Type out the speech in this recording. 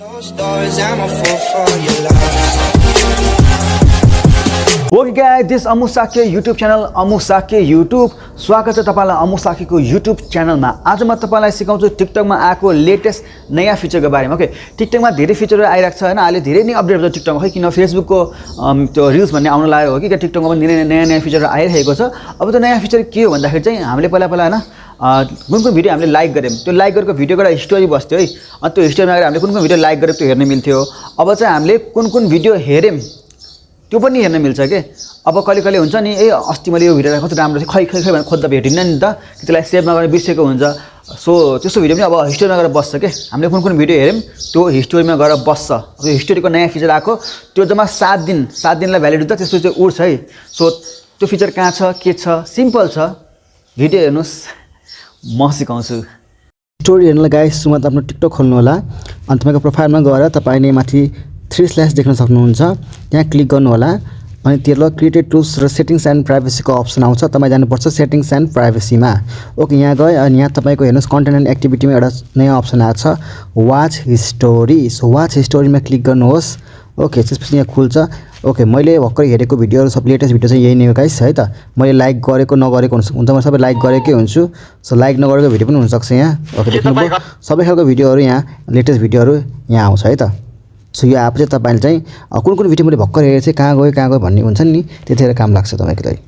Okay guys, this Amu Shakya YouTube channel Amu Shakya YouTube स्वागत छ तपाईलाई अमु शाक्यको YouTube channel मा। आज म तपाईलाई सिकाउँछु TikTok मा आएको लेटेस्ट नयाँ फिचरको बारेमा। ओके, TikTok मा धेरै फिचरहरु आइराख्छ हैन, अहिले धेरै नै अपडेट हुन्छ TikTok मा। खै किन Facebook को त्यो रिल्स भन्ने आउन लाग्यो हो कि TikTok मा पनि नयाँ फिचरहरु आइरहेको छ। अब त्यो नयाँ फिचर के हो भन्दाखेरि चाहिँ हामीले पहिला हैन कुन भिडियो हामीले लाइक गर्यौं, त्यो लाइक गरेको भिडियोको एउटा स्टोरी बस्थ्यो है। अनि त्यो स्टोरीमा गएर हामीले कुन भिडियो लाइक गरेको त्यो हेर्न मिल्थ्यो। अब चाहिँ हामीले कुन भिडियो हेर्यौं त्यो पनि हेर्न मिल्छ के। अब कहिले हुन्छ नि अस्ति मैले यो भिडियो कस्तो राम्रो थियो खै भनेर खोज्दा भेटिन्न नि त, कि त्यसलाई सेभ नगरेर बिर्सेको हुन्छ। सो त्यस्तो भिडियो पनि अब हिस्टोरीमा गएर बस्छ के। हामीले कुन भिडियो हेर्यौं त्यो हिस्टोरीमा गएर बस्छ। अब यो हिस्टोरीको नयाँ फिचर आएको, त्यो जम्मा 7 दिनलाई भ्यालिड हुन्छ, त्यसपछि चाहिँ उड्छ है। सो त्यो फिचर कहाँ छ के छ, सिम्पल छ, भिडियो हेर्नुस् म सिकाउँछु। स्टोरी हेर्नलाई गाइस सुरुमा आफ्नो टिकटक खोल्नु होला। अनि तपाईको प्रोफाइलमा गएर तपाईले माथि 3 देख्न सक्नुहुन्छ, त्यहाँ क्लिक गर्नु होला। अनि त्यसले क्रिएटेड टुल्स र सेटिंग्स एन्ड प्राइभेसी को अप्सन आउँछ, तपाई जानुपर्छ सेटिंग्स एन्ड प्राइभेसी मा। ओके, यहाँ गए अनि यहाँ तपाईको हेर्नुस् कन्टेन्ट एन्ड एक्टिभिटी मा एउटा नयाँ अप्सन आएको छ watch history. So watch history मा क्लिक गर्नुहोस्। ओके, त्यसपछि यहाँ खुल्छ। ओके, मैले भर्खर हेरेको भिडियोहरु सब लेटेस्ट भिडियो चाहिँ यही नै हो गाइस है त। मैले लाइक गरेको नगरेको हुन्छ, म सबै लाइक गरेकै हुन्छु। सो लाइक नगरेको भिडियो पनि हुन सक्छ यहाँ। ओके, देख्नुभयो सबै खालको भिडियोहरु यहाँ लेटेस्ट भिडियोहरु यहाँ आउँछ है त। सो यो एप चाहिँ तपाईले चाहिँ कुन भिडियो मैले भर्खर हेरेको चाहिँ कहाँ गयो भन्ने हुन्छ नि, त्यतिखेर काम लाग्छ तपाईको लागि।